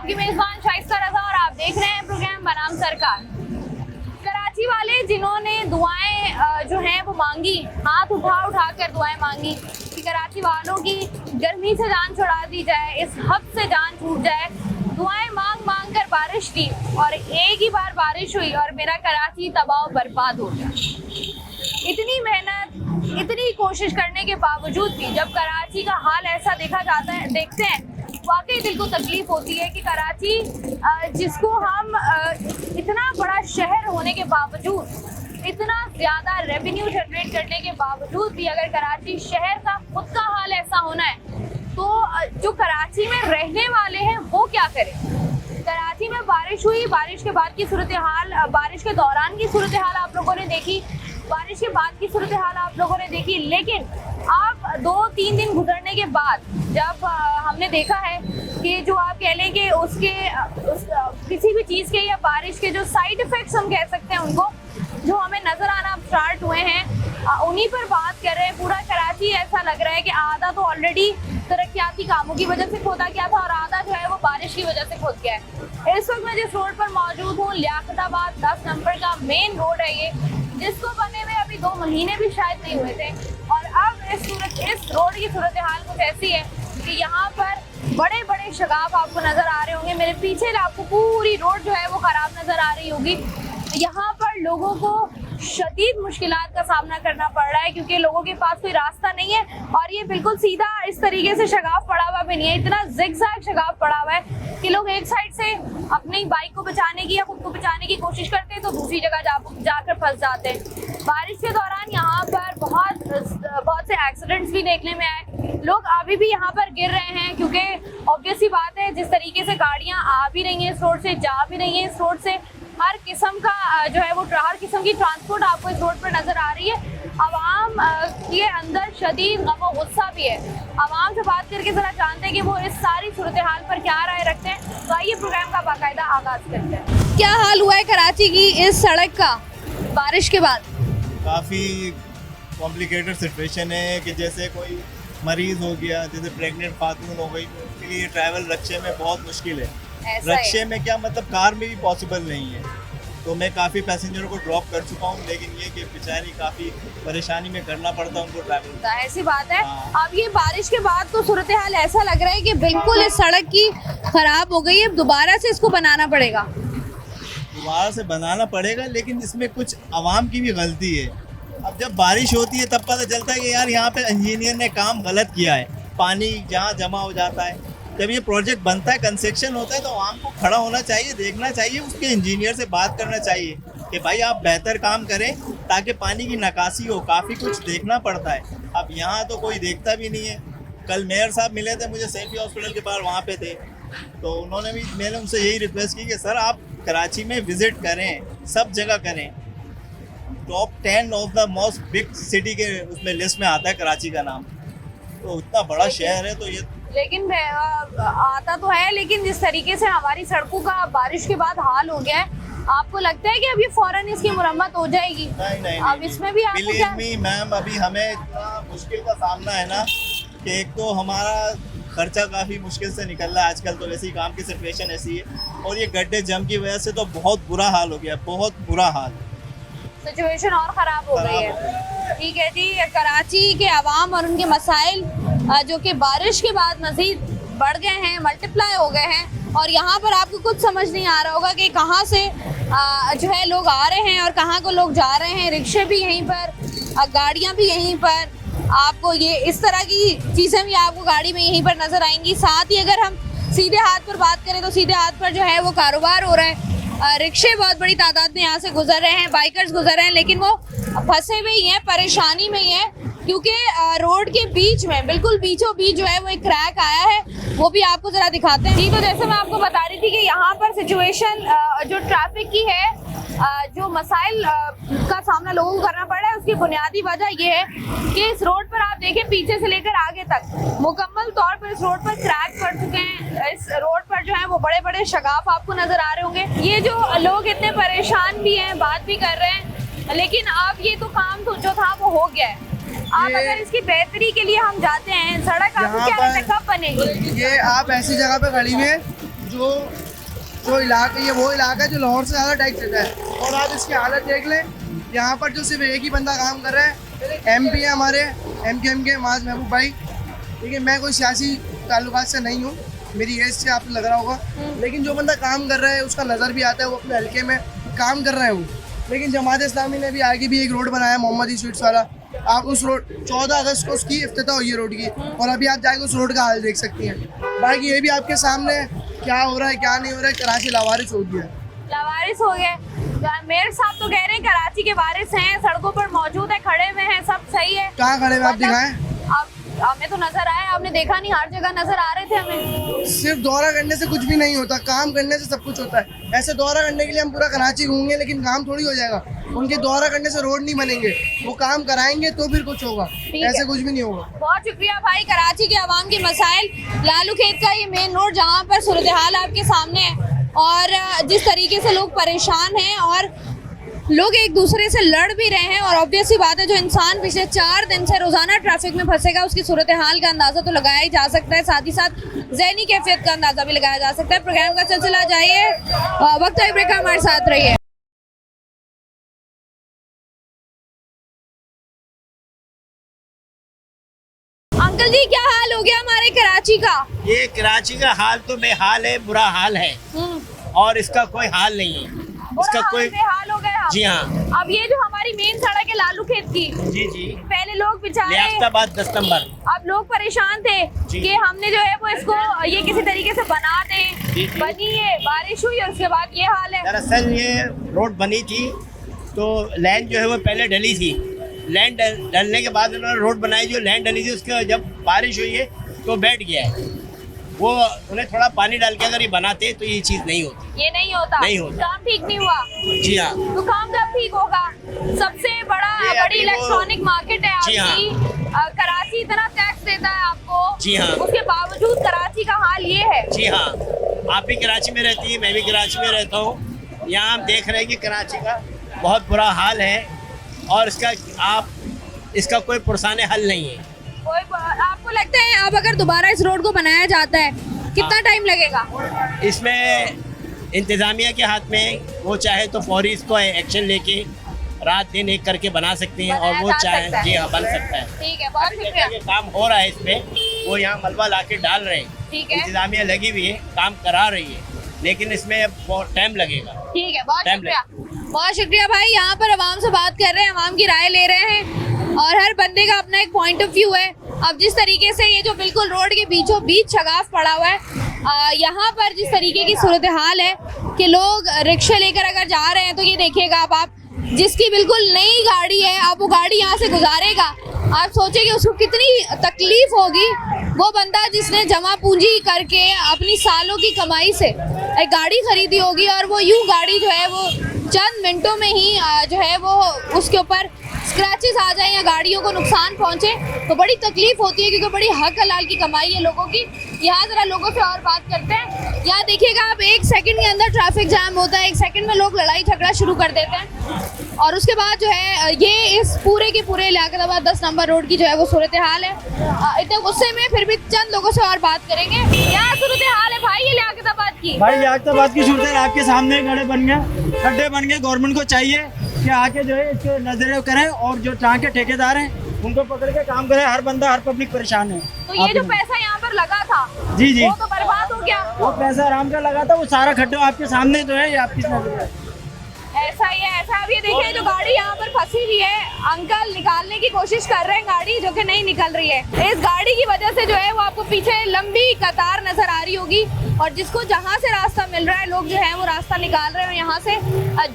आपकी मेजबान शाइस्ता रज़ा और आप देख रहे हैं प्रोग्राम बनाम सरकार। कराची वाले जिन्होंने दुआएं जो हैं वो मांगी, हाथ उठा कर दुआएं मांगी कि कराची वालों की गर्मी से जान छुड़ा दी जाए, इस हब से जान छूट जाए, दुआएं मांग कर बारिश दी और एक ही बार बारिश हुई और मेरा कराची तबाह बर्बाद हो गया। इतनी मेहनत, इतनी कोशिश करने के बावजूद भी जब कराची का हाल ऐसा देखते हैं, वाकई दिल को तकलीफ होती है कि कराची जिसको हम इतना बड़ा शहर होने के बावजूद, इतना ज़्यादा रेवेन्यू जनरेट करने के बावजूद भी अगर कराची शहर का खुद का हाल ऐसा होना है तो जो कराची में रहने वाले हैं वो क्या करें। कराची में बारिश हुई, बारिश के बाद की सूरत हाल, बारिश के दौरान की सूरत हाल आप लोगों ने देखी, बारिश के बाद की सूरत हाल आप लोगों ने देखी, लेकिन अब 2-3 दिन गुजरने के बाद जब हमने देखा है कि जो आप कह लें कि किसी भी चीज़ के या बारिश के जो साइड इफ़ेक्ट्स हम कह सकते हैं उनको जो हमें नज़र आना स्टार्ट हुए हैं, उन्हीं पर बात कर रहे हैं। पूरा कराची ऐसा लग रहा है कि आधा तो ऑलरेडी तरक्याती कामों की वजह से खोदा गया था और आधा जो है वो बारिश की वजह से खोद गया है। इस वक्त मैं जिस रोड पर मौजूद हूँ, लियाकताबाद 10 नंबर का मेन रोड है ये, जिसको बने हुए अभी 2 महीने भी शायद नहीं हुए थे और अब इस रोड की सूरत हाल कुछ ऐसी है कि यहाँ पर बड़े बड़े शगाफ आपको नज़र आ रहे होंगे। मेरे पीछे आपको पूरी रोड जो है वो ख़राब नज़र आ रही होगी। यहाँ पर लोगों को शदीद मुश्किलात का सामना करना पड़ रहा है क्योंकि लोगों के पास कोई रास्ता नहीं है और ये बिल्कुल सीधा इस तरीके से शगाफ पड़ा हुआ भी नहीं है, इतना जिगजैग शगाफ पड़ा हुआ है कि लोग एक साइड से अपनी बाइक को बचाने की या खुद को बचाने की कोशिश करते हैं तो दूसरी जगह जाकर फंस जाते हैं। बारिश के दौरान यहाँ पर बहुत से एक्सीडेंट्स भी देखने में आए, लोग अभी भी यहाँ पर गिर रहे हैं क्योंकि ऑब्वियस सी बात है जिस तरीके से गाड़ियाँ आ भी रही हैं इस रोड से, जा भी रही हैं इस रोड से, हर किस्म का जो है वो हर किस्म की ट्रांसपोर्ट आपको इस रोड पर नज़र आ रही है। आवाम के अंदर शदीद गम और गुस्सा भी है। आवाम से बात करके ज़रा जानते हैं कि वो इस सारी सूरत हाल पर क्या राय रखते हैं। तो आइए प्रोग्राम का बाकायदा आगाज़ करते हैं। क्या हाल हुआ है कराची की इस सड़क का बारिश के बाद? काफ़ी कॉम्प्लिकेटेड सिचुएशन है कि जैसे कोई मरीज़ हो गया, जैसे प्रेग्नेंट खातून हो गई, तो उसके लिए ट्रैवल रक्शे में बहुत मुश्किल है। रक्शे में क्या मतलब कार में भी पॉसिबल नहीं है। तो मैं काफ़ी पैसेंजरों को ड्रॉप कर चुका हूँ, लेकिन ये कि बेचारी काफ़ी परेशानी में करना पड़ता है उनको ट्रैवल। ऐसी बात है। अब ये बारिश के बाद तो सूरत हाल ऐसा लग रहा है कि बिल्कुल इस सड़क की खराब हो गई है, दोबारा से इसको बनाना पड़ेगा। दोबारा से बनाना पड़ेगा, लेकिन इसमें कुछ आवाम की भी गलती है। अब जब बारिश होती है तब पता चलता है कि यार यहाँ पे इंजीनियर ने काम गलत किया है, पानी जहाँ जमा हो जाता है। जब ये प्रोजेक्ट बनता है, कंस्ट्रक्शन होता है, तो आवाम को खड़ा होना चाहिए, देखना चाहिए, उसके इंजीनियर से बात करना चाहिए कि भाई आप बेहतर काम करें ताकि पानी की निकासी हो। काफ़ी कुछ देखना पड़ता है। अब यहाँ तो कोई देखता भी नहीं है। कल मेयर साहब मिले थे मुझे सैफी हॉस्पिटल के बाहर, वहाँ पे थे, तो मैंने उनसे यही रिक्वेस्ट की कि सर आप कराची में विज़िट करें, सब जगह करें। Top 10 of the most big city के उसमें लिस्ट में आता है कराची का नाम, तो इतना बड़ा शहर है। तो ये लेकिन आता तो है, लेकिन जिस तरीके से हमारी सड़कों का बारिश के बाद हाल हो गया है, आपको लगता है कि अभी फौरन इसकी मुरम्मत हो जाएगी? नहीं, अब इसमें भी आपको क्या मैम, अभी हमें इतना मुश्किल का सामना है ना कि एक तो हमारा खर्चा काफ़ी मुश्किल से निकल रहा है आजकल, तो वैसे ही काम की सिचुएशन ऐसी है, और ये गड्ढे जम की वजह से तो बहुत बुरा हाल हो गया, बहुत बुरा हाल, सिचुएशन और ख़राब हो गई है। ठीक है जी, कराची के अवाम और उनके मसाइल जो कि बारिश के बाद मज़ीद बढ़ गए हैं, मल्टीप्लाई हो गए हैं, और यहाँ पर आपको कुछ समझ नहीं आ रहा होगा कि कहाँ से जो है लोग आ रहे हैं और कहाँ को लोग जा रहे हैं। रिक्शे भी यहीं पर, गाड़ियाँ भी यहीं पर, आपको ये इस तरह की चीज़ें भी आपको गाड़ी में यहीं पर नज़र आएंगी। साथ ही अगर हम सीधे हाथ पर बात करें तो सीधे हाथ पर जो है वो कारोबार हो रहा है। रिक्शे बहुत बड़ी तादाद में यहाँ से गुजर रहे हैं, बाइकर्स गुजर रहे हैं, लेकिन वो फंसे हुए ही हैं, परेशानी में ही हैं, क्योंकि रोड के बीच में, बिल्कुल बीचों बीच जो है वो एक क्रैक आया है, वो भी आपको ज़रा दिखाते हैं। जी, तो जैसे मैं आपको बता रही थी कि यहाँ पर सिचुएशन जो ट्रैफिक की है, जो मसाइल का सामना लोगों को करना पड़ रहा है, उसकी बुनियादी वजह ये है कि इस रोड पर आप देखें पीछे से लेकर आगे तक मुकम्मल तौर पर इस रोड पर क्रैक पड़ चुके हैं। इस रोड पर जो है वो बड़े बड़े शगाफ आपको नजर आ रहे होंगे। ये जो लोग इतने परेशान भी हैं, बात भी कर रहे हैं, लेकिन अब ये तो काम तो जो था वो हो गया है। आप अगर इसकी बेहतरी के लिए हम जाते हैं, सड़क आपको क्या लगता है कब बनेगी? ये आप ऐसी जगह पे खड़ी हुई है जो जो इलाका ये वो इलाका है जो लाहौर से ज़्यादा टैक्स देता है। और आप इसकी हालत देख लें, यहाँ पर जो सिर्फ एक ही बंदा काम कर रहा है, MP है हमारे MKM के माज महबूब भाई। ठीक है, मैं कोई सियासी ताल्लुकात से नहीं हूँ, मेरी एज से आपको लग रहा होगा, लेकिन जो बंदा काम कर रहा है उसका नज़र भी आता है, वो अपने हल्के में काम कर रहा है वो। लेकिन जमात इस्लामी ने भी आगे भी एक रोड बनाया मोहम्मदी स्वीट्स वाला, आप उस रोड 14 अगस्त को उसकी इफ्तिताह हुई है रोड की, और अभी आप जाके उस रोड का हाल देख सकती हैं। बाकी ये भी आपके सामने क्या हो रहा है क्या नहीं हो रहा है, कराची लावारिस हो गया। लावारिस हो गए। मेयर साहब तो कह रहे हैं कराची के वारिस हैं, सड़कों पर मौजूद है, खड़े हुए हैं, सब सही है। कहाँ खड़े हुए आप दिखाएं? अब हमें तो नजर आया, आपने देखा नहीं, हर जगह नजर आ रहे थे हमें। सिर्फ दौरा करने से कुछ भी नहीं होता, काम करने से सब कुछ होता है। ऐसे दौरा करने के लिए हम पूरा कराची घूमेंगे लेकिन काम थोड़ी हो जाएगा। उनके दौरा करने से रोड नहीं बनेंगे, वो काम कराएंगे तो फिर कुछ होगा, ऐसे कुछ भी नहीं होगा। बहुत शुक्रिया भाई। कराची के आवाम के मसाइल, लालू खेत का ये मेन रोड जहाँ पर सूरत हाल आपके सामने है, और जिस तरीके से लोग परेशान हैं और लोग एक दूसरे से लड़ भी रहे हैं, और ऑब्वियस सी बात है जो इंसान पिछले 4 दिन से रोजाना ट्रैफिक में फंसेगा उसकी सूरत हाल का अंदाजा तो लगाया ही जा सकता है, साथ ही साथ ज़हनी कैफियत का अंदाजा भी लगाया जा सकता है। प्रोग्राम का सिलसिला जाइए, वक्त ब्रेक का हमारे साथ रहिए। अंकल जी, क्या हाल हो गया हमारे कराची का? ये कराची का हाल तो बेहाल है, बुरा हाल है, और इसका कोई हाल नहीं है। इसका कोई बेहाल हो गया। जी हाँ। अब ये जो हमारी मेन सड़क है लालू खेत की, जी जी, पहले लोग बेचारे, लियाकताबाद 10 नंबर, अब लोग परेशान थे कि हमने जो है वो इसको ये किसी तरीके से बना दें, बनी है, बारिश हुई और उसके बाद ये हाल है। दरअसल ये रोड बनी थी तो लैंड जो है वो पहले डली थी, लैंड डलने के बाद उन्होंने रोड बनाई, जो लैंड डली थी उसके जब बारिश हुई है तो बैठ गया है वो, उन्हें थोड़ा पानी डाल के अगर ये बनाते तो ये चीज़ नहीं होती। ये नहीं होता, नहीं होता, काम ठीक नहीं हुआ। जी हाँ। तो काम कब ठीक होगा? सबसे बड़ी इलेक्ट्रॉनिक मार्केट है आपकी, कराची इतना टैक्स देता है आपको, जी हाँ, उसके बावजूद कराची का हाल ये है। जी हाँ, आप भी कराची में रहती है, मैं भी कराची में रहता हूँ, यहाँ हम देख रहे हैं कि कराची का बहुत बुरा हाल है, और इसका कोई पुरसाने हल नहीं है। आपको लगता है अब अगर दोबारा इस रोड को बनाया जाता है कितना टाइम लगेगा? इसमें इंतज़ामिया के हाथ में, वो चाहे तो फौरी इसको एक्शन लेके रात दिन एक करके बना सकते हैं, और वो चाहे, जी हाँ, बन सकता है। ठीक है, बहुत शुक्रिया। ये काम हो रहा है इसमें, वो यहाँ मलबा लाके डाल रहे हैं, ठीक है, इंतज़ामिया लगी हुई है, काम करा रही है, लेकिन इसमें बहुत टाइम लगेगा। ठीक है, बहुत शुक्रिया। बहुत शुक्रिया भाई। यहाँ पर आवाम से बात कर रहे हैं, आवाम की राय ले रहे हैं, और हर बंदे का अपना एक पॉइंट ऑफ व्यू है। अब जिस तरीके से ये जो बिल्कुल रोड के बीचों बीच शगाफ पड़ा हुआ है, यहाँ पर जिस तरीके की सूरत हाल है कि लोग रिक्शे लेकर अगर जा रहे हैं तो ये देखिएगा आप जिसकी बिल्कुल नई गाड़ी है, आप वो गाड़ी यहाँ से गुजारेगा, आप सोचें कि उसको कितनी तकलीफ होगी। वो बंदा जिसने जमा पूंजी करके अपनी सालों की कमाई से एक गाड़ी खरीदी होगी, और वो यूं गाड़ी जो है वो चंद मिनटों में ही जो है वो उसके ऊपर स्क्रैचेस आ जाए या गाड़ियों को नुकसान पहुंचे, तो बड़ी तकलीफ होती है, क्योंकि बड़ी हक हलाल की कमाई है लोगों की। यहाँ जरा लोगों से और बात करते हैं। यहाँ देखिएगा आप, 1 सेकंड के अंदर ट्रैफिक जाम होता है, 1 सेकंड में लोग लड़ाई झगड़ा शुरू कर देते हैं, और उसके बाद जो है ये इस पूरे के पूरे लियाकताबाद 10 नंबर रोड की जो है वो सूरत हाल है। इतने गुस्से में फिर भी चंद लोगों से और बात करेंगे। यहाँ सूरत हाल है भाई ये लियाकताबाद की। भाई लियाकताबाद की सूरत हाल आपके सामने गड्ढे बन गए। गवर्नमेंट को चाहिए कि आके जो है इसके नजरें करें, और जो जहाँ के ठेकेदार हैं उनको पकड़ के काम करें। हर बंदा, हर पब्लिक परेशान है। तो ये जो पैसा यहाँ पर लगा था, जी जी, वो तो बर्बाद हो गया। वो पैसा आराम का लगा था, वो सारा खड्डा आपके सामने जो है ये आपकी नजर है। ऐसा ही है, ऐसा। अब ये देखिए जो गाड़ी यहाँ पर फंसी हुई है, अंकल निकालने की कोशिश कर रहे हैं गाड़ी, जो कि नहीं निकल रही है। इस गाड़ी की वजह से जो है वो आपको पीछे लंबी कतार नजर आ रही होगी, और जिसको जहाँ से रास्ता मिल रहा है लोग जो है वो रास्ता निकाल रहे हैं और यहाँ से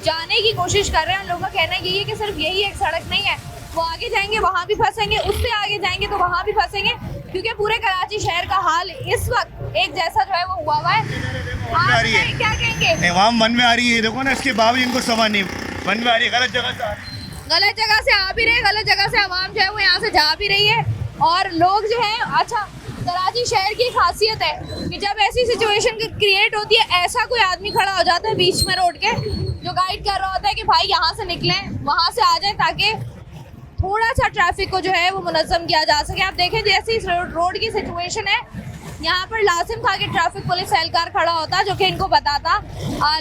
जाने की कोशिश कर रहे हैं। लोगों का कहना है कि सिर्फ यही एक सड़क नहीं है, वो आगे जाएंगे वहाँ भी फंसेंगे, उससे आगे जाएंगे तो वहाँ भी फंसेंगे, क्योंकि पूरे कराची शहर का हाल इस वक्त एक जैसा जो है वो हुआ हुआ है। आप क्या कहेंगे? आवाम मन में आ रही है, देखो ना, इसके बावजूद इनको समझ नहीं मन में आ रही है, गलत जगह से आ भी रहे, गलत जगह से आवाम जो है वो यहाँ से जा भी रही है, और लोग जो है, अच्छा कराची शहर की खासियत है कि जब ऐसी सिचुएशन क्रिएट होती है, ऐसा कोई आदमी खड़ा हो जाता है बीच में रोड के, जो गाइड कर रहा होता है कि भाई यहाँ से निकलें, वहाँ से आ जाएं, ताकि थोड़ा सा ट्रैफिक को जो है वो मुनज़्ज़म किया जा सके। आप देखें जैसी इस रोड की सिचुएशन है, यहाँ पर लासिम खा के ट्रैफिक पुलिस एहलकार खड़ा होता जो कि इनको बताता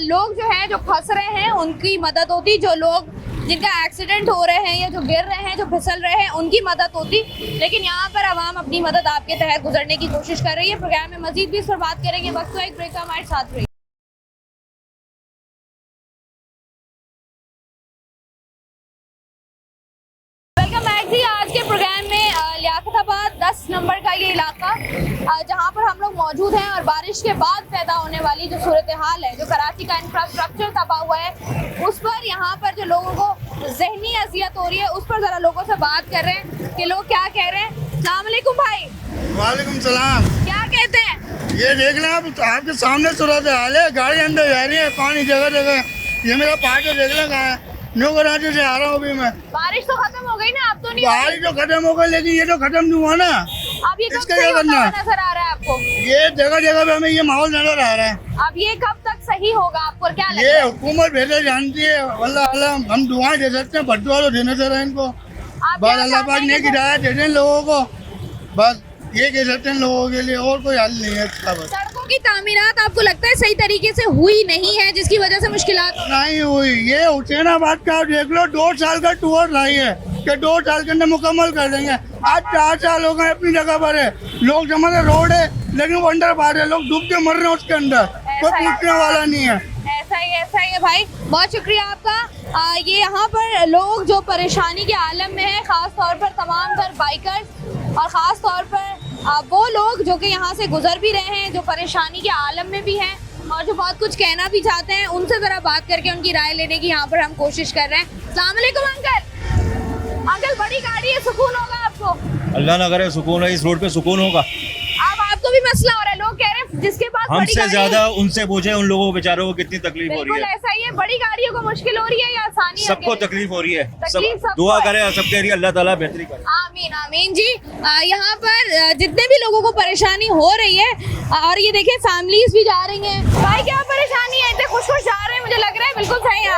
लोग जो हैं जो फंस रहे हैं उनकी मदद होती, जो लोग जिनका एक्सीडेंट हो रहे हैं या जो गिर रहे हैं, जो फिसल रहे हैं, उनकी मदद होती। लेकिन यहाँ पर आवाम अपनी मदद आपके तहत गुजरने की कोशिश कर रही है। प्रोग्राम में मजीद भी इस पर बात करेंगे, वक्त तो एक ब्रेक का, हमारे साथ रहिए। वेलकम बैक जी। आज के प्रोग्राम में लियाकताबाद 10 नंबर का ये इलाका जहाँ पर हम लोग मौजूद हैं और बारिश के बाद पैदा होने वाली जो सूरत हाल है, जो कराची का इंफ्रास्ट्रक्चर तबाह हुआ है, उस पर यहाँ पर जो लोगों को जहनी अजियत हो रही है, उस पर ज़रा लोगों से बात कर रहे हैं कि लोग क्या कह रहे हैं। अस्सलाम वालेकुम भाई। वालेकुम सलाम। क्या कहते हैं? ये देख लें आप, आपके सामने सूरत हाल है, गाड़ी अंदर जा रही है, पानी जगह जगह। ये मेरा पार्ट देख लें कहाँ है, न्यू कराची से आ रहा हूँ अभी मैं। बारिश तो खत्म हो गई ना, अब तो नहीं बारिश तो खत्म हो गई, लेकिन ये तो खत्म नहीं हुआ ना। अब ये कब इसका सही क्या करना होता है? नजर आ रहा है आपको? ये जगह जगह पे हमें ये माहौल नजर आ रहा है। अब ये कब तक सही होगा आपको, क्या लगता ये है? हुकूमत बेहतर जानती है, अल्लाह अल्लाह हम दुआएं दे सकते हैं, बद्दुआ तो देने से रहे इनको। आप बस क्या अल्लाह चाहते पाक हैं ने कि हिदायत दे दें लोगों को, बस ये कह सकते हैं लोगों के लिए, और कोई हल नहीं है इसका। बस सड़कों की तामीरात आपको लगता है सही तरीके से हुई नहीं है, जिसकी वजह से मुश्किलात? नहीं हुई। ये हुसैनाबाद का आप देख लो, 2 साल का टूर लाई है कि 2 साल के अंदर मुकम्मल कर देंगे। आज 4 साल हो गए, अपनी जगह पर है, लोग जमा रोड है, लेकिन वो अंडर पार है, लोग डूब के मर रहे हैं उसके अंदर, कोई पूछने वाला नहीं है। ऐसा ही है भाई, बहुत शुक्रिया आपका। ये यहाँ पर लोग जो परेशानी के आलम में है, ख़ास तौर पर तमाम तर बाइकर्स और ख़ास तौर पर वो लोग जो कि यहाँ से गुजर भी रहे हैं, जो परेशानी के आलम में भी हैं और जो बहुत कुछ कहना भी चाहते हैं, उनसे ज़रा बात करके उनकी राय लेने की यहाँ पर हम कोशिश कर रहे हैं। अस्सलाम वालेकुम अंकल, बड़ी गाड़ी है, सुकून होगा आपको? अल्लाह ना करे सुकून है, इस रोड पे सुकून होगा। अब आपको भी मसला हो रहा है, लोग कह रहे हैं जिसके पास बड़ी हमसे गाड़ी ज्यादा उनसे पूछे उन लोगों को बेचारों को कितनी तकलीफ हो रही बिल्कुल है। ऐसा ही है, बड़ी गाड़ियों को मुश्किल हो रही है या आसानी है? सबको उनके लिए? तकलीफ हो रही है, तकलीफ सब सबको दुआ है। करे सबके लिए, अल्लाह ताला बेहतरी करे। आमीन आमीन जी। यहाँ पर जितने भी लोगों को परेशानी हो रही है, और ये देखें फैमिलीज भी जा रही हैं। भाई क्या परेशानी है, इतने खुश खुश जा रहे हैं, मुझे लग रहा है बिल्कुल सही है।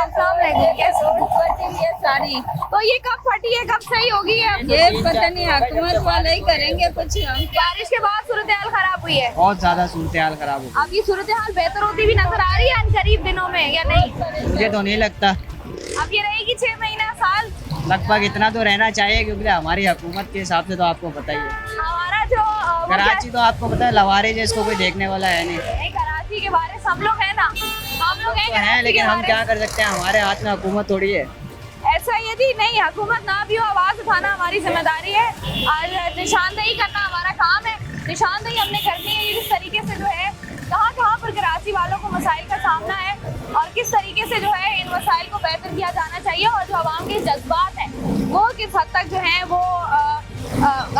सारी तो ये कब फटी है, कब सही होगी? ये पता नहीं, हुकूमत वाले ही करेंगे कुछ। बारिश के बाद सूरत हाल खराब हुई है, बहुत ज्यादा सूरत हाल खराब हो अब ये सूरत हाल बेहतर होती भी नजर आ रही है इन करीब दिनों में या नहीं? गई, मुझे तो नहीं लगता। अब ये रहेगी 6 महीना साल? लगभग इतना तो रहना चाहिए, क्योंकि हमारी हुकूमत के हिसाब से तो आपको पता ही है, हमारा जो वो कराची तो आपको पता है लवारे जिसको कोई देखने वाला है नहीं। नहीं, कराची के बारे में हम लोग हैं ना, हम लोग हैं तो हैं, कराची लेकिन के हम बारे क्या कर सकते हैं, हमारे हाथ में हुकूमत थोड़ी है। ऐसा ही है जी, नहीं हुकूमत ना भी हो, आवाज़ उठाना हमारी जिम्मेदारी है और निशानदेही करना हमारा काम है। निशानदेही हमने करनी है, इस तरीके से जो है कहाँ कहाँ पर कराची वालों को मसाइल का सामना है और किस तरीके से जो है इन मसाइल को बेहतर किया जाना चाहिए, और जो आवाम के जज्बात हैं वो किस हद तक जो है वो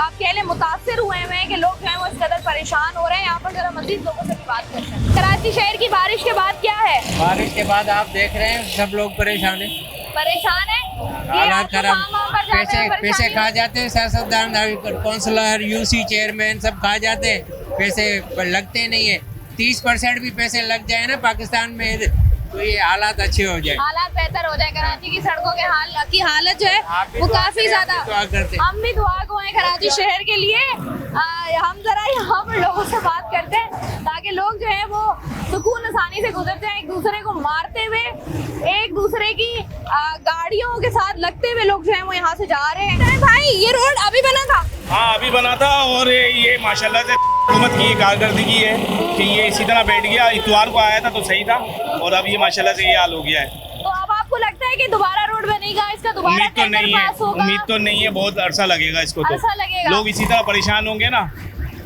आप कह लें मुतासर हुए हैं कि लोग जो है वो इस कदर परेशान हो रहे हैं। यहाँ पर जरा मजीद लोगों से भी बात करते हैं। कराची शहर की बारिश के बाद क्या है? बारिश के बाद आप देख रहे हैं सब लोग परेशान हैं, परेशान है, ये हालात आपको खराब, काम वाम पर जाते पैसे हैं पैसे परेशानी? खा जाते हैं, सियासतदान, काउंसलर, यूसी चेयरमैन सब खा जाते हैं, पैसे लगते नहीं है। 30% भी पैसे लग जाए ना पाकिस्तान में तो ये हालात अच्छे हो जाए, हालात बेहतर हो जाए। कराची की सड़कों के हालत जो है वो काफी ज्यादा, हम भी दुआ को हैं कराची शहर के लिए। हम जरा यहाँ पर लोगों से बात करते हैं ताकि लोग जो है वो सुकून आसानी से गुजर जाए, एक दूसरे को मारते हुए, एक दूसरे की गाड़ियों के साथ लगते हुए लोग जो है वो यहाँ से जा रहे हैं। भाई ये रोड अभी बना था? हाँ अभी बना था, और ये माशाल्लाह से हुकूमत की कारकर्दगी है कि ये इसी तरह बैठ गया। इतवार को आया था तो सही था, और अब ये माशाल्लाह से ये हाल हो गया है। तो अब आपको लगता है कि दोबारा रोड बनेगा, इसका दोबारा उम्मीद तो नहीं है, पास होगा? उम्मीद तो नहीं है, बहुत अरसा लगेगा इसको। तो अरसा लगेगा। लोग इसी तरह परेशान होंगे ना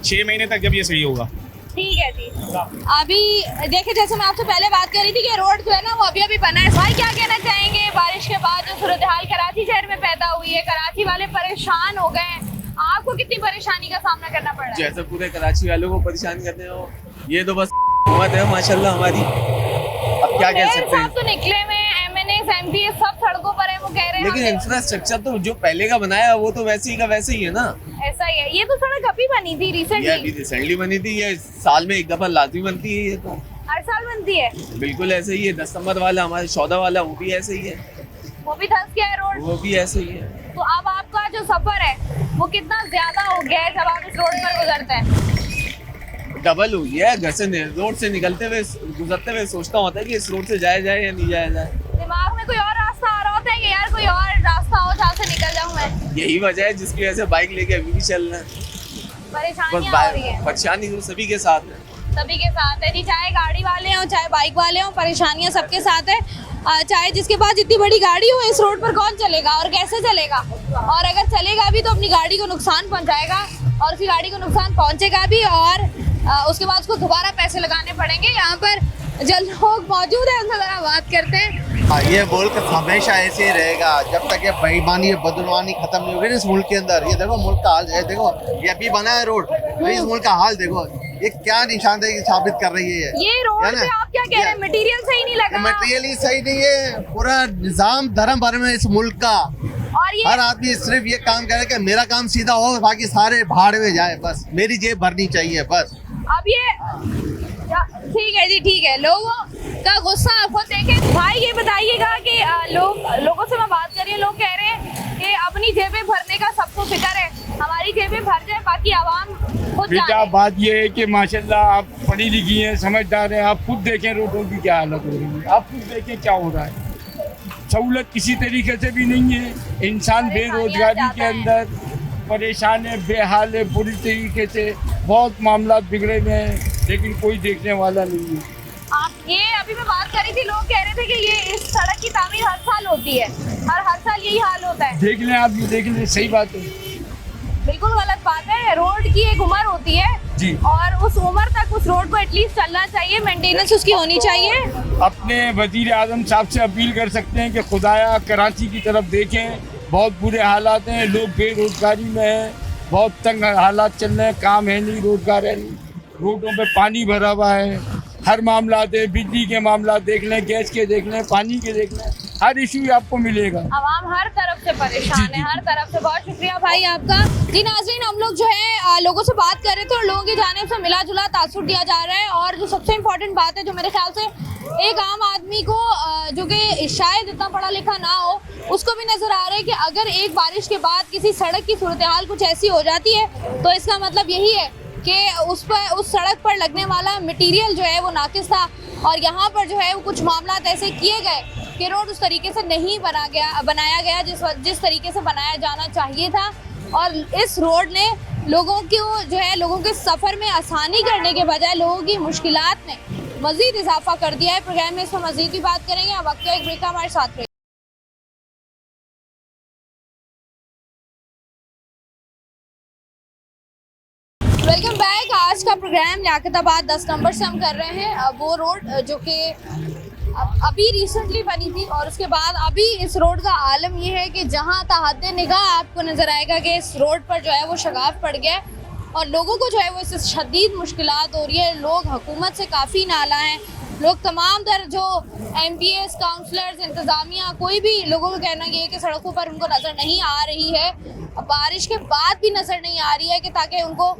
6 महीने तक, जब ये सही होगा। ठीक है जी। अभी देखिए, जैसे मैं आपसे पहले बात कर रही थी कि रोड जो है ना वो अभी बना है। भाई क्या कहना चाहेंगे, बारिश के बाद जो सूरत हाल कराची शहर में पैदा हुई है, कराची वाले परेशान हो गए, आपको कितनी परेशानी का सामना करना पड़ रहा है? जैसे पूरे कराची वालों को परेशान करते हो, ये तो बस हुकूमत है माशाल्लाह हमारी, अब क्या कह सकते हैं। तो निकले में MNA MP सब सड़कों पर है, वो कह रहे हैं लेकिन इंफ्रास्ट्रक्चर तो जो पहले का बनाया वो तो वैसे ही का वैसे ही है ना। ऐसा ही है। ये तो सड़क अभी बनी थी ये रिसेंटली? अभी रिसेंटली बनी थी, ये साल में एक दफा लाजमी बनती है, ये तो हर साल बनती है? बिल्कुल ऐसे ही है। 10 नंबर वाला हमारे शौदा वाला वो भी ऐसे ही है, वो भी धंस गया है रोड? वो भी ऐसे ही है। तो अब आपका जो सफर है वो कितना ज्यादा हो गया है जब आप इस रोड पर गुजरते हैं? डबल हुई है। घर से रोड से निकलते हुए गुजरते हुए सोचता होता है कि इस रोड से जाया जाए या नहीं जाया जाए। दिमाग में कोई और रास्ता आ रहा होता है कि यार कोई और रास्ता हो जहाँ से निकल जाऊँ मैं। यही वजह है जिसकी वजह से बाइक लेके अभी भी चल रहे हैं। परेशानियाँ हो रही है, परेशानी तो सभी के साथ है, सभी के साथ है जी, चाहे गाड़ी वाले हों चाहे बाइक वाले हों, परेशानियां सबके साथ है। चाहे जिसके पास जितनी बड़ी गाड़ी हो, इस रोड पर कौन चलेगा और कैसे चलेगा, और अगर चलेगा भी तो अपनी गाड़ी को नुकसान पहुंचाएगा और उसकी गाड़ी को नुकसान पहुंचेगा भी, और उसके बाद उसको दोबारा पैसे लगाने पड़ेंगे। यहाँ पर जो लोग मौजूद है उनसे जरा बात करते हैं। ये मुल्क हमेशा ऐसे ही रहेगा जब तक ये बेईमानी बदनवानी खत्म नहीं होगी इस मुल्क के अंदर। ये देखो मुल्क का हाल, देखो ये अभी बना है रोड, इस मुल्क का हाल देखो, ये क्या निशानदेही साबित कर रही है। ये रोड पे आप क्या कह रहे हैं, मटेरियल सही नहीं लगा? मटेरियल ही सही नहीं है, पूरा निजाम धर्म भर में इस मुल्क का। और ये हर आदमी सिर्फ ये काम करे कि मेरा काम सीधा हो, बाकी सारे भाड़ में जाए, बस मेरी जेब भरनी चाहिए बस। अब ये ठीक है जी, ठीक है, लोगों का गुस्सा आप खुद देखें। भाई ये बताइएगा कि लोगों से मैं बात कर रही हूँ, लोग कह रहे हैं कि अपनी जेबें भरने का सबको फिक्र है, हमारी जेबें भर जाए बाकी आवाम खुद बेटा जाने। बात ये है कि माशाल्लाह आप पढ़ी लिखी हैं, समझदार हैं, आप खुद देखें रोडों की क्या हालत हो रही है, आप खुद देखें क्या हो रहा है। सहूलत किसी तरीके से भी नहीं है, इंसान बेरोजगारी के अंदर परेशान है, बेहाल है, बुरी तरीके से बहुत मामला बिगड़े हुए हैं, लेकिन कोई देखने वाला नहीं है। आप ये अभी मैं बात कर रही थी, लोग कह रहे थे कि ये इस सड़क की तामीर हर साल होती है और हर साल यही हाल होता है। देख लें आप, ये देख लें, सही बात है, बिल्कुल गलत बात है। रोड की एक उम्र होती है जी, और उस उम्र तक उस रोड को एटलीस्ट चलना चाहिए, मेंटेनेंस उसकी होनी चाहिए। अपने वजीर आजम साहब से अपील कर सकते हैं कि खुदाया कराची की तरफ देखें, बहुत बुरे हालात हैं, लोग बेरोजगारी में हैं, बहुत तंग हालात चल रहे हैं, काम है नहीं, रोजगार है नहीं, रोडों पे पानी भरा हुआ है, हर मामला है, बिजली के मामला देख लें, गैस के देख लें, पानी के देख लें, हर इशू आपको मिलेगा। आवाम हर तरफ से परेशान है, हर तरफ से। बहुत शुक्रिया भाई आपका। जी नाज़रीन, हम लोग जो है लोगों से बात कर रहे थे और लोगों की जानिब से मिला जुला तासुर दिया जा रहा है, और जो सबसे इम्पोर्टेंट बात है जो मेरे ख्याल से एक आम आदमी को जो कि शायद इतना पढ़ा लिखा ना हो, उसको भी नजर आ रहा है कि अगर एक बारिश के बाद किसी सड़क की सूरत हाल कुछ ऐसी हो जाती है तो इसका मतलब यही है कि उस सड़क पर लगने वाला मटेरियल जो है वो नाकिस था, और यहाँ पर जो है वो कुछ मामला ऐसे किए गए कि रोड उस तरीके से नहीं बनाया गया जिस तरीके से बनाया जाना चाहिए था, और इस रोड ने लोगों को जो है लोगों के सफ़र में आसानी करने के बजाय लोगों की मुश्किलात में मज़ीद इजाफा कर दिया है। प्रोग्राम में इसमें मज़ीद भी बात करेंगे। अब वक्त एक ब्रेक का, हमारे साथ रहिए। Welcome back. आज का प्रोग्राम लियाकताबाद 10 नंबर से हम कर रहे हैं। अब वो रोड जो कि अभी रिसेंटली बनी थी, और उसके बाद अभी इस रोड का आलम ये है कि जहां तहद्दे निगाह आपको नज़र आएगा कि इस रोड पर जो है वो शगाफ पड़ गया है और लोगों को जो है वो इससे शदीद मुश्किलात हो रही है। लोग हुकूमत से काफ़ी नाला हैं, लोग तमाम तर जो MPs, काउंसलर्स, इंतज़ामिया, कोई भी लोगों का कहना ये है कि सड़कों पर उनको नज़र नहीं आ रही है, बारिश के बाद भी नज़र नहीं आ रही है, कि ताकि उनको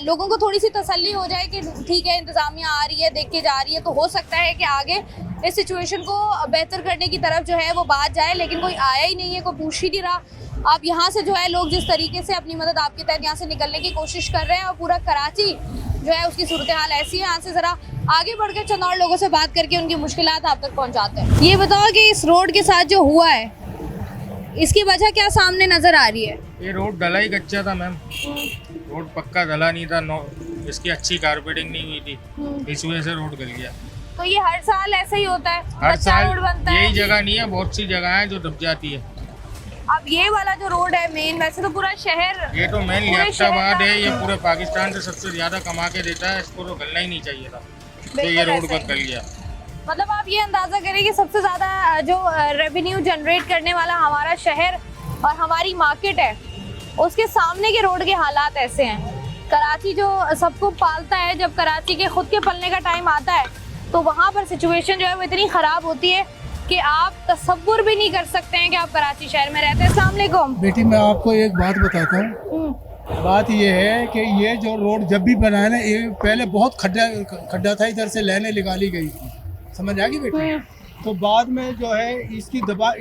लोगों को थोड़ी सी तसल्ली हो जाए कि ठीक है इंतज़ामिया आ रही है, देख के जा रही है, तो हो सकता है कि आगे इस सिचुएशन को बेहतर करने की तरफ जो है वो बात जाए, लेकिन कोई आया ही नहीं है, कोई पूछ ही नहीं रहा। अब यहाँ से जो है लोग जिस तरीके से अपनी मदद आपके तहत यहाँ से निकलने की कोशिश कर रहे हैं, और पूरा कराची जो है उसकी सूरत हाल ऐसी है। यहाँ से ज़रा आगे बढ़कर चंद और लोगों से बात करके उनकी मुश्किलात आप तक पहुँचाते हैं। ये बताओ कि इस रोड के साथ जो हुआ है इसकी वजह क्या सामने नज़र आ रही है? ये रोड डला ही कच्चा था मैम, रोड पक्का डला नहीं था, इसकी अच्छी कारपेटिंग नहीं हुई थी, इस वजह से रोड गल गया। तो ये हर साल ऐसा ही होता है? हर साल रोड बनता है? यही जगह नहीं है, बहुत सी जगह है जो दब जाती है। अब ये वाला जो रोड है मेन, वैसे तो पूरा शहर, ये तो मेन लियाकताबाद है, ये पूरे पाकिस्तान से सबसे ज्यादा कमा के देता है, इसको तो गलना ही नहीं चाहिए था, तो ये रोड को गल गया। मतलब आप ये अंदाजा करें कि सबसे ज़्यादा जो रेवेन्यू जनरेट करने वाला हमारा शहर और हमारी मार्केट है, उसके सामने के रोड के हालात ऐसे हैं। कराची जो सबको पालता है, जब कराची के खुद के पलने का टाइम आता है तो वहाँ पर सिचुएशन जो है वो इतनी ख़राब होती है कि आप तसव्वुर भी नहीं कर सकते हैं कि आप कराची शहर में रहते हैं। अस्सलाम वालेकुम। बेटी, मैं आपको एक बात बताता हूँ। बात ये है कि ये जो रोड जब भी बनाया ना, ये पहले बहुत खड्डा था, इधर से लाइनें निकाली गई थी, समझ आ गई बेटी? तो बाद में जो है इसकी दबा,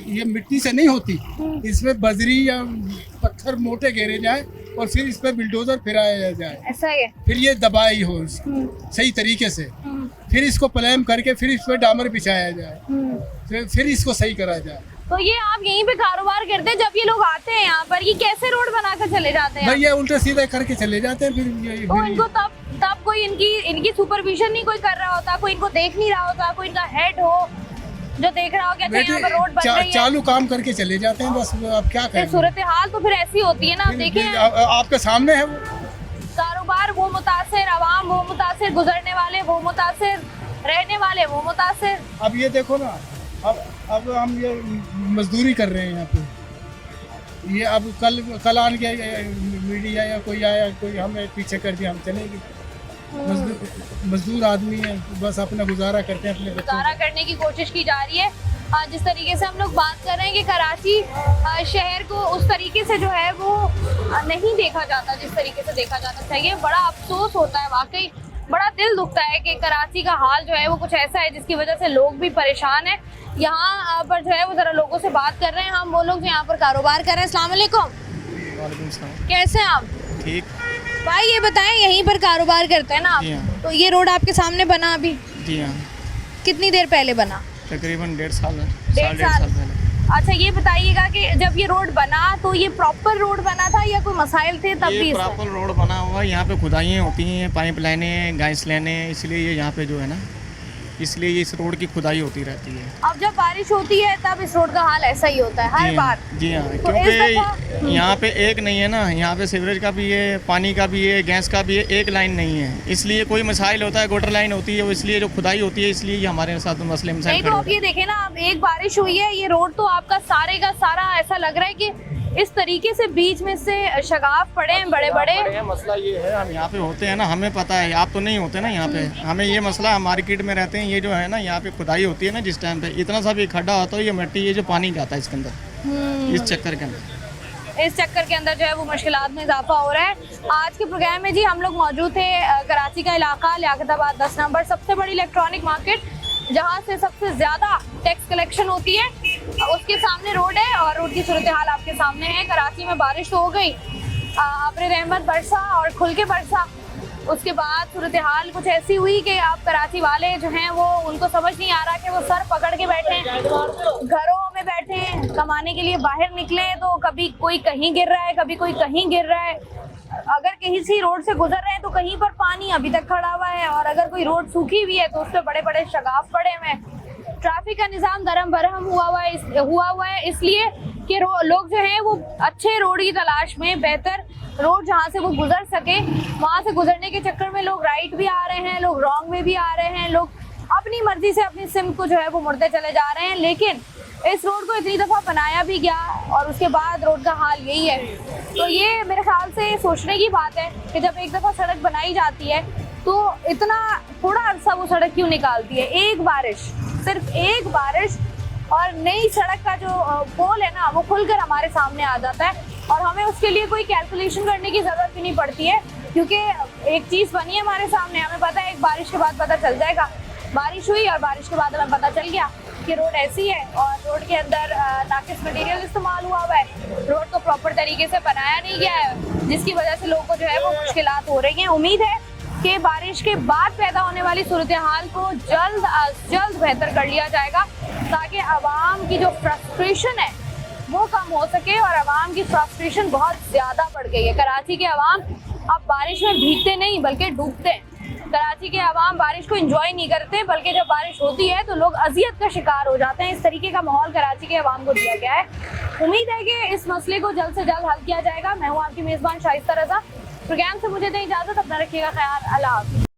ये मिट्टी से नहीं होती, इसमें बजरी या पत्थर मोटे घेरे जाए और फिर इस पे बिल्डोजर फिराया जाए, ऐसा है। फिर ये दबाई हो सही तरीके से, फिर इसको प्लैम करके फिर इस पे डामर बिछाया जाए, फिर इसको सही करा जाए। तो ये आप यहीं पे कारोबार करते हैं, जब ये लोग आते हैं यहाँ पर, ये कैसे रोड बनाकर चले जाते हैं? भाई ये उल्टे सीधे करके चले जाते हैं। तो इनको तब कोई इनकी सुपरविजन नहीं कोई कर रहा होता, कोई इनको देख नहीं रहा होता, कोई इनका हेड हो जो देख रहा हो कि अच्छा यहाँ पर रोड बन रही है। चालू काम करके चले जाते हैं बस, अब क्या करें। सूरत हाल तो फिर ऐसी होती है ना, आप देखें आपके सामने है वो कारोबार वो मुतासिर, आवाम वो मुतासिर, गुजरने वाले वो मुतासिर, रहने वाले वो मुतासिर। अब ये देखो ना, अब हम ये मजदूरी कर रहे हैं यहाँ पे, ये अब कल आन के मीडिया या कोई आया, कोई हमें पीछे कर दिया, हम चलेंगे। मजदूर आदमी है, बस अपना गुजारा करते हैं, अपने गुजारा करने की कोशिश की जा रही है। जिस तरीके से हम लोग बात कर रहे हैं कि कराची शहर को उस तरीके से जो है वो नहीं देखा जाता जिस तरीके से देखा जाना चाहिए। बड़ा अफसोस होता है, वाकई बड़ा दिल दुखता है कि कराची का हाल जो है वो कुछ ऐसा है जिसकी वजह से लोग भी परेशान हैं। यहाँ पर जो है वो जरा लोगों से बात कर रहे हैं हम, वो लोग जो यहाँ पर कारोबार कर रहे हैं। अस्सलाम वालेकुम, कैसे हैं आप? ठीक। भाई ये बताएं, यहीं पर कारोबार करते हैं ना आप? तो ये रोड आपके सामने बना अभी? जी हाँ। कितनी देर पहले बना? तकरीबन 1.5 साल है। 1.5 साल पहले। अच्छा ये बताइएगा कि जब ये रोड बना तो ये प्रॉपर रोड बना था या कोई मसाइल थे तब भी? प्रॉपर रोड बना हुआ है, यहाँ पे खुदाइयाँ होती हैं, पाइप लाइनें, गैस लाइनें, इसलिए ये यहाँ पे जो है ना, इसलिए इस रोड की खुदाई होती रहती है। अब जब बारिश होती है तब इस रोड का हाल ऐसा ही होता है हर बार? जी हाँ, तो क्योंकि यहाँ पे एक नहीं है ना, यहाँ पे सीवरेज का भी है, पानी का भी है, गैस का भी है, एक लाइन नहीं है, इसलिए कोई मसाइल होता है, गोटर लाइन होती है, इसलिए जो खुदाई होती है, इसलिए ये हमारे साथ मसले नहीं। तो अब ये देखे ना, अब एक बारिश हुई है, ये रोड तो आपका सारे का सारा ऐसा लग रहा है कि इस तरीके से बीच में से शगाफ पड़े हैं बड़े बड़े। मसला ये है, हम यहाँ पे होते हैं ना, हमें पता है, आप तो नहीं होते ना यहाँ पे, हमें ये मसला, हम मार्केट में रहते हैं, ये जो है ना यहाँ पे खुदाई होती है ना, जिस टाइम पे इतना सा भी खड्डा होता है, ये मिट्टी, ये जो पानी जाता है इसके अंदर, इस चक्कर के अंदर जो है वो मुश्किलात में इजाफा हो रहा है। आज के प्रोग्राम में जी हम लोग मौजूद थे कराची का इलाका लियाकताबाद 10 नंबर, सबसे बड़ी इलेक्ट्रॉनिक मार्केट जहाँ से सबसे ज़्यादा टैक्स कलेक्शन होती है, उसके सामने रोड है और रोड की सूरत हाल आपके सामने है। कराची में बारिश तो हो गई, अब्र रहमत बरसा और खुल के बरसा, उसके बाद सूरत हाल कुछ ऐसी हुई कि आप कराची वाले जो हैं वो उनको समझ नहीं आ रहा कि वो सर पकड़ के बैठे हैं, घरों में बैठे हैं, कमाने के लिए बाहर निकले तो कभी कोई कहीं गिर रहा है, कभी कोई कहीं गिर रहा है। अगर कहीं सी रोड से गुजर रहे हैं तो कहीं पर पानी अभी तक खड़ा हुआ है, और अगर कोई रोड सूखी हुई है तो उस पर बड़े बड़े शगाफ पड़े हुए हैं। ट्रैफिक का निज़ाम दरम बरहम हुआ हुआ है इसलिए कि लोग जो हैं वो अच्छे रोड की तलाश में, बेहतर रोड जहाँ से वो गुजर सके, वहाँ से गुजरने के चक्कर में लोग राइट भी आ रहे हैं, लोग रॉन्ग में भी आ रहे हैं, लोग अपनी मर्जी से अपनी सिम को जो है वो मुड़ते चले जा रहे हैं। लेकिन इस रोड को इतनी दफ़ा बनाया भी गया और उसके बाद रोड का हाल यही है। तो ये मेरे ख्याल से सोचने की बात है कि जब एक दफ़ा सड़क बनाई जाती है तो इतना थोड़ा अरसा वो सड़क क्यों निकालती है? एक बारिश, सिर्फ एक बारिश और नई सड़क का जो पोल है ना वो खुलकर हमारे सामने आ जाता है, और हमें उसके लिए कोई कैलकुलेशन करने की ज़रूरत भी नहीं पड़ती है, क्योंकि एक चीज़ बनी है हमारे सामने, हमें पता है एक बारिश के बाद पता चल जाएगा। बारिश हुई और बारिश के बाद हमें पता चल गया कि रोड ऐसी है और रोड के अंदर नाकिस मटेरियल इस्तेमाल हुआ है, रोड को प्रॉपर तरीके से बनाया नहीं गया है, जिसकी वजह से लोगों को जो है वो मुश्किलात हो रही हैं। उम्मीद है कि बारिश के बाद पैदा होने वाली सूरत हाल को जल्द अज जल्द बेहतर कर लिया जाएगा, ताकि आवाम की जो फ्रस्ट्रेशन है वो कम हो सके, और आवाम की फ्रस्ट्रेशन बहुत ज़्यादा बढ़ गई है। कराची के आवाम अब बारिश में भीगते नहीं बल्कि डूबते हैं। कराची के आवाम बारिश को एंजॉय नहीं करते, बल्कि जब बारिश होती है तो लोग अजियत का शिकार हो जाते हैं। इस तरीके का माहौल कराची के आवाम को दिया गया है। उम्मीद है कि इस मसले को जल्द से जल्द हल किया जाएगा। मैं हूँ आपकी मेज़बान शाइस्ता रज़ा। प्रोग्राम से मुझे दें इजाज़त, अपना रखिएगा ख्याल। अल्लाह हाफ़िज़।